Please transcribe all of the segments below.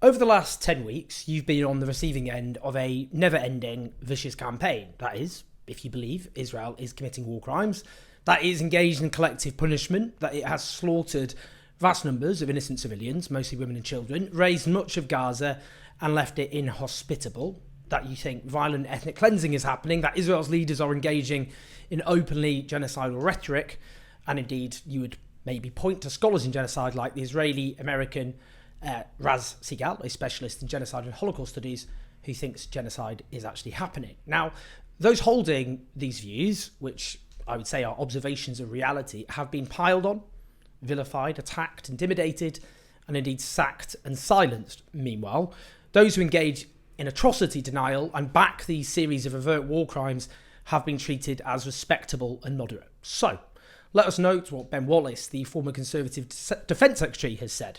Over the last 10 weeks, you've been on the receiving end of a never-ending, vicious campaign. That is, if you believe Israel is committing war crimes, that is engaged in collective punishment, that it has slaughtered vast numbers of innocent civilians, mostly women and children, raised much of Gaza and left it inhospitable, that you think violent ethnic cleansing is happening, that Israel's leaders are engaging in openly genocidal rhetoric, and indeed you would maybe point to scholars in genocide like the Israeli-American Raz Sigal, a specialist in genocide and Holocaust studies, who thinks genocide is actually happening. Now, those holding these views, which I would say are observations of reality, have been piled on, vilified, attacked, intimidated, and indeed sacked and silenced. Meanwhile, those who engage in atrocity denial and back these series of overt war crimes have been treated as respectable and moderate. So, let us note what Ben Wallace, the former Conservative Defence Secretary, has said.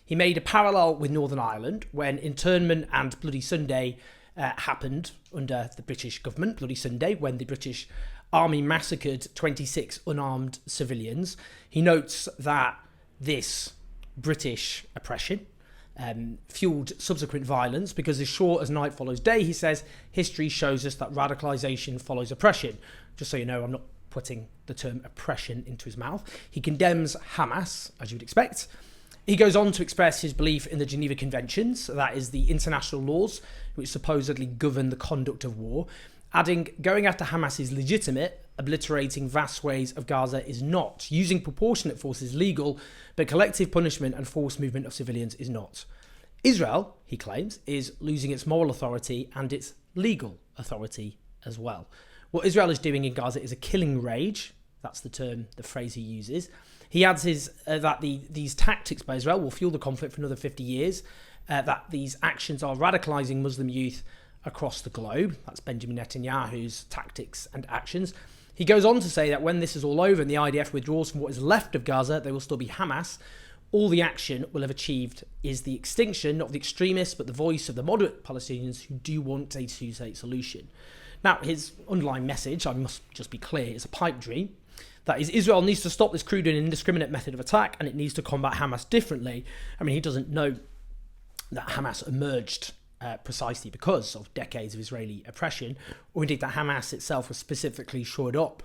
He made a parallel with Northern Ireland when internment and Bloody Sunday happened under the British government. Bloody Sunday, when the British Army massacred 26 unarmed civilians. He notes that this British oppression fueled subsequent violence because as sure as night follows day, he says, history shows us that radicalisation follows oppression. Just so you know, I'm not putting the term oppression into his mouth. He condemns Hamas, as you would expect. He goes on to express his belief in the Geneva Conventions, that is the international laws which supposedly govern the conduct of war, adding, going after Hamas is legitimate, obliterating vast swathes of Gaza is not. Using proportionate force is legal, but collective punishment and forced movement of civilians is not. Israel, he claims, is losing its moral authority and its legal authority as well. What Israel is doing in Gaza is a killing rage. That's the phrase he uses. He adds that these tactics by Israel will fuel the conflict for another 50 years, that these actions are radicalising Muslim youth across the globe. That's Benjamin Netanyahu's tactics and actions. He goes on to say that when this is all over and the IDF withdraws from what is left of Gaza, there will still be Hamas. All the action will have achieved is the extinction, not of the extremists, but the voice of the moderate Palestinians who do want a two-state solution. Now, his underlying message, I must just be clear, is a pipe dream. That is, Israel needs to stop this crude and indiscriminate method of attack, and it needs to combat Hamas differently. I mean, he doesn't know that Hamas emerged precisely because of decades of Israeli oppression, or indeed that Hamas itself was specifically shored up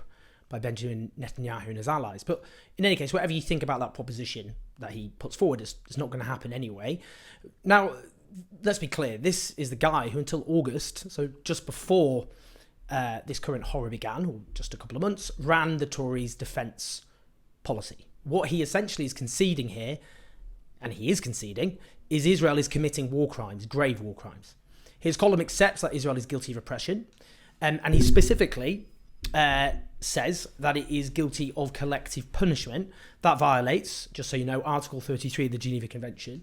by Benjamin Netanyahu and his allies. But in any case, whatever you think about that proposition that he puts forward is not going to happen anyway. Now, let's be clear, this is the guy who until August, so just before this current horror began, or just a couple of months, ran the Tories' defence policy. What he essentially is conceding here, and he is conceding, is Israel is committing war crimes, grave war crimes. His column accepts that Israel is guilty of oppression, and he specifically says that it is guilty of collective punishment. That violates, just so you know, Article 33 of the Geneva Convention.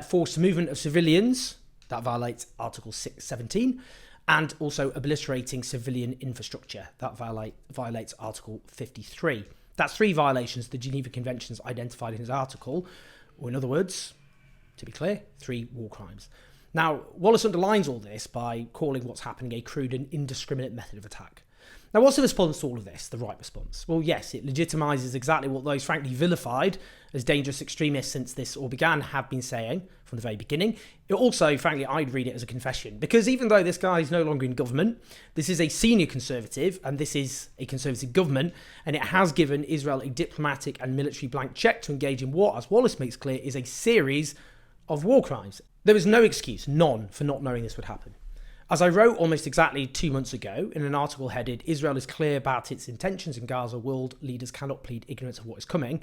Forced movement of civilians, that violates Article 17. And also obliterating civilian infrastructure. That violates Article 53. That's three violations the Geneva Conventions identified in his article, or in other words, to be clear, 3 war crimes. Now, Wallace underlines all this by calling what's happening a crude and indiscriminate method of attack. Now, what's the response to all of this, the right response? Well, yes, it legitimises exactly what those frankly vilified as dangerous extremists since this all began have been saying from the very beginning. It also, frankly, I'd read it as a confession, because even though this guy is no longer in government, this is a senior Conservative and this is a Conservative government, and it has given Israel a diplomatic and military blank check to engage in what, as Wallace makes clear, is a series of war crimes. There is no excuse, none, for not knowing this would happen. As I wrote almost exactly 2 months ago in an article headed, Israel is clear about its intentions in Gaza, world leaders cannot plead ignorance of what is coming,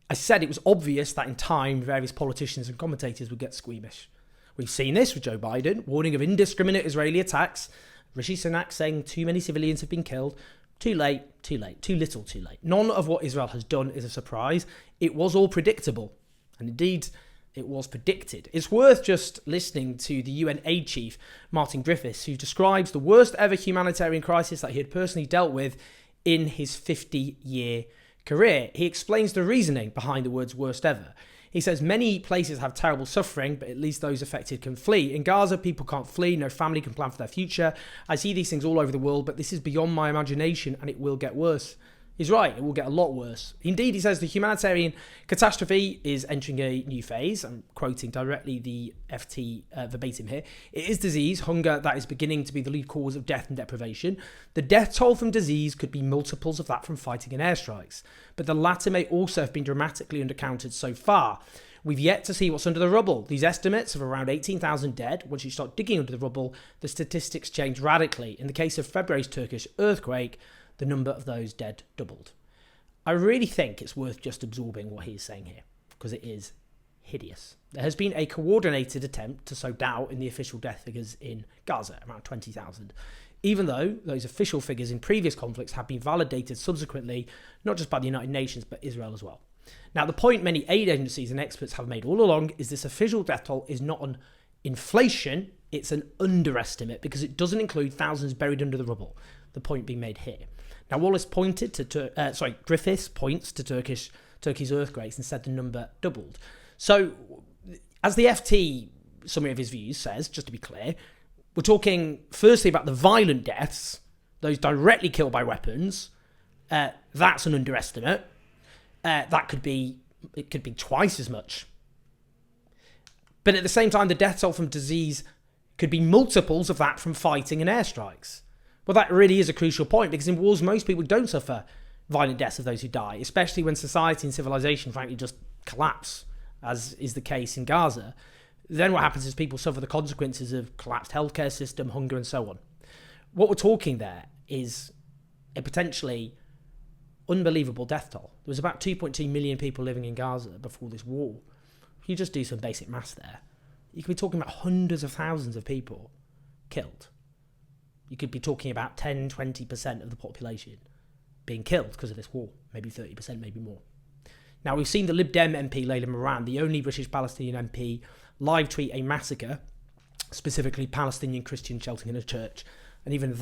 I said it was obvious that in time, various politicians and commentators would get squeamish. We've seen this with Joe Biden, warning of indiscriminate Israeli attacks, Rishi Sunak saying too many civilians have been killed. Too late, too late, too little, too late. None of what Israel has done is a surprise. It was all predictable. And indeed, it was predicted. It's worth just listening to the UN aid chief, Martin Griffiths, who describes the worst ever humanitarian crisis that he had personally dealt with in his 50-year career. He explains the reasoning behind the words worst ever. He says many places have terrible suffering, but at least those affected can flee. In Gaza, people can't flee. No family can plan for their future. I see these things all over the world, but this is beyond my imagination and it will get worse. He's right, it will get a lot worse. Indeed, he says the humanitarian catastrophe is entering a new phase. I'm quoting directly the FT verbatim here. It is disease, hunger, that is beginning to be the lead cause of death and deprivation. The death toll from disease could be multiples of that from fighting and airstrikes. But the latter may also have been dramatically undercounted so far. We've yet to see what's under the rubble. These estimates of around 18,000 dead, once you start digging under the rubble, the statistics change radically. In the case of February's Turkish earthquake, the number of those dead doubled. I really think it's worth just absorbing what he's saying here, because it is hideous. There has been a coordinated attempt to sow doubt in the official death figures in Gaza, around 20,000, even though those official figures in previous conflicts have been validated subsequently, not just by the United Nations, but Israel as well. Now, the point many aid agencies and experts have made all along is this official death toll is not an inflation, it's an underestimate, because it doesn't include thousands buried under the rubble. The point being made here. Now, Griffiths points to Turkey's earthquakes and said the number doubled. So, as the FT summary of his views says, just to be clear, we're talking firstly about the violent deaths, those directly killed by weapons. That's an underestimate. It could be twice as much. But at the same time, the death toll from disease could be multiples of that from fighting and airstrikes. Well, that really is a crucial point, because in wars, most people don't suffer violent deaths of those who die, especially when society and civilization, frankly, just collapse, as is the case in Gaza. Then what happens is people suffer the consequences of collapsed healthcare system, hunger, and so on. What we're talking there is a potentially unbelievable death toll. There was about 2.2 million people living in Gaza before this war. If you just do some basic maths there, you could be talking about hundreds of thousands of people killed. You could be talking about 10, 20% of the population being killed because of this war, maybe 30%, maybe more. Now, we've seen the Lib Dem MP, Layla Moran, the only British Palestinian MP, live tweet a massacre, specifically Palestinian Christians sheltering in a church. And even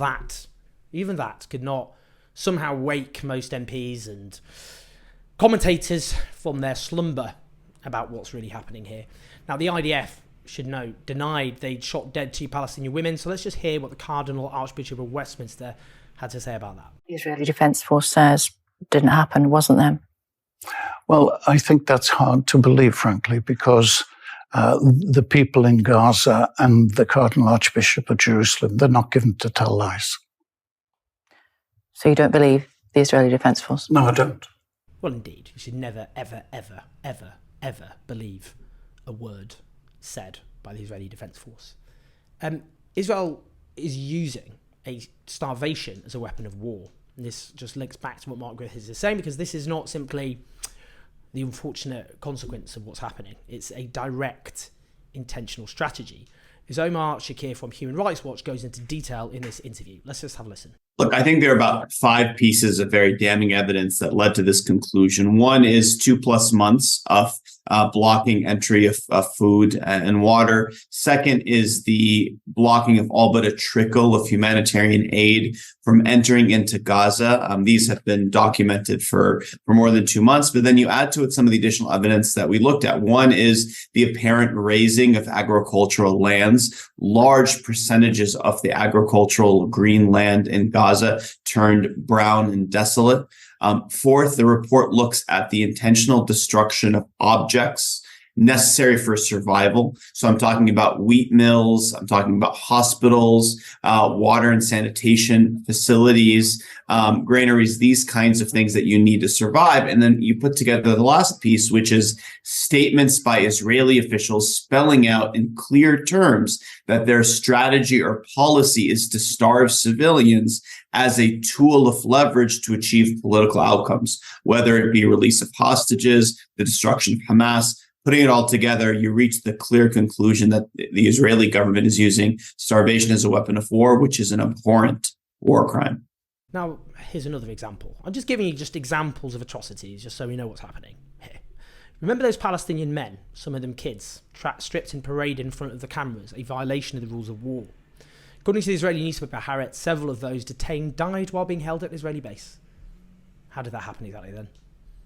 that could not somehow wake most MPs and commentators from their slumber about what's really happening here. Now, the IDF, should note, denied they'd shot dead 2 Palestinian women. So let's just hear what the Cardinal Archbishop of Westminster had to say about that. The Israeli Defence Force says didn't happen, wasn't them? Well, I think that's hard to believe, frankly, because the people in Gaza and the Cardinal Archbishop of Jerusalem, they're not given to tell lies. So you don't believe the Israeli Defence Force? No, I don't. Well, indeed. You should never, ever, ever, ever, ever believe a word said by the Israeli Defence Force. Israel is using a starvation as a weapon of war. And this just links back to what Mark Griffiths is saying, because this is not simply the unfortunate consequence of what's happening. It's a direct, intentional strategy. As Omar Shakir from Human Rights Watch goes into detail in this interview. Let's just have a listen. Look, I think there are about 5 pieces of very damning evidence that led to this conclusion. One is 2+ months of blocking entry of food and water. Second is the blocking of all but a trickle of humanitarian aid from entering into Gaza. These have been documented for more than 2 months. But then you add to it some of the additional evidence that we looked at. One is the apparent raising of agricultural lands. Large percentages of the agricultural green land in Gaza turned brown and desolate. Fourth, the report looks at the intentional destruction of objects necessary for survival. So I'm talking about wheat mills, I'm talking about hospitals, water and sanitation facilities, granaries, these kinds of things that you need to survive. And then you put together the last piece, which is statements by Israeli officials spelling out in clear terms that their strategy or policy is to starve civilians as a tool of leverage to achieve political outcomes, whether it be release of hostages, the destruction of Hamas. Putting it all together, you reach the clear conclusion that the Israeli government is using starvation as a weapon of war, which is an abhorrent war crime. Now, here's another example. I'm just giving you just examples of atrocities, just so we know what's happening here. Remember those Palestinian men, some of them kids, stripped and paraded in front of the cameras, a violation of the rules of war. According to the Israeli newspaper Haaretz, several of those detained died while being held at an Israeli base. How did that happen exactly then?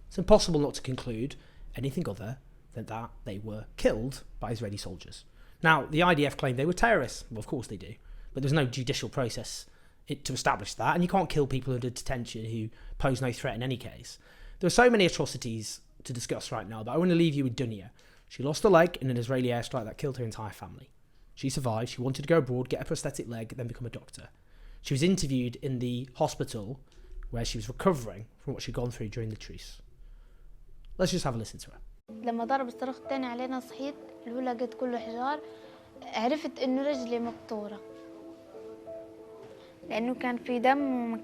It's impossible not to conclude anything other than that they were killed by Israeli soldiers. Now, the IDF claimed they were terrorists. Well, of course they do. But there's no judicial process to establish that, and you can't kill people under detention who pose no threat in any case. There are so many atrocities to discuss right now, but I want to leave you with Dunya. She lost a leg in an Israeli airstrike that killed her entire family. She survived. She wanted to go abroad, get a prosthetic leg, then become a doctor. She was interviewed in the hospital where she was recovering from what she'd gone through during the truce. Let's just have a listen to her. لما ضرب الصاروخ الثاني علينا صحيت الأولى لقيت كله حجار عرفت إنه رجلي مقطورة لأنه كان في دم وما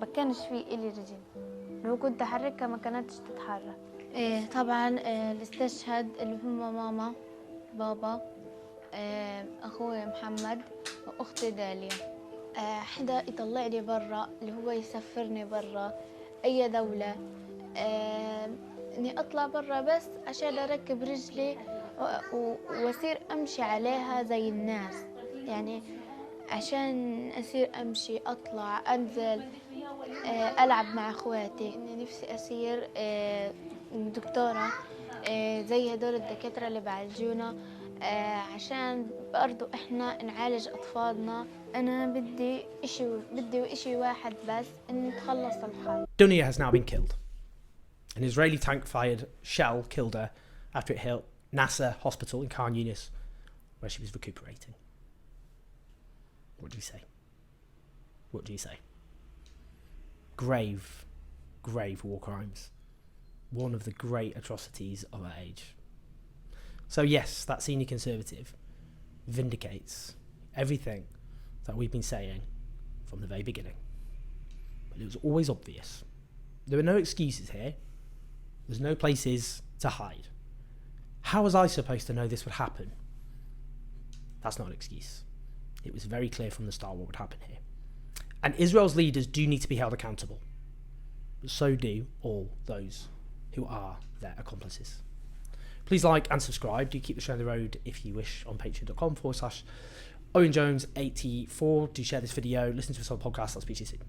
كانش في إلي رجل لو كنت أحركها ما كانتش تتحرك. طبعا اللي استشهد اللي هم ماما بابا أخوي محمد وأختي داليا. حدا يطلع لي برا اللي هو يسفرني برا أي دولة إني أطلع برا بس عشان أركب رجلي وأصير أمشي عليها زي الناس يعني عشان أصير أمشي أطلع أنزل ألعب مع أخواتي. إني نفسي أصير دكتورة زي هدول الدكاترة اللي بعالجونا عشان برضو إحنا نعالج أطفالنا. أنا بدي إشي واحد بس إن نتخلص الحرب. Dunya has now been killed. An Israeli tank-fired shell killed her after it hit Nasser Hospital in Khan Yunis, where she was recuperating. What do you say? What do you say? Grave, grave war crimes. One of the great atrocities of our age. So yes, that senior Conservative vindicates everything that we've been saying from the very beginning. But it was always obvious. There were no excuses here. There's no places to hide. How was I supposed to know this would happen? That's not an excuse. It was very clear from the start what would happen here. And Israel's leaders do need to be held accountable. But so do all those who are their accomplices. Please like and subscribe. Do keep the show on the road if you wish on patreon.com/OwenJones84. Do share this video. Listen to us on podcasts. I'll speak to you soon.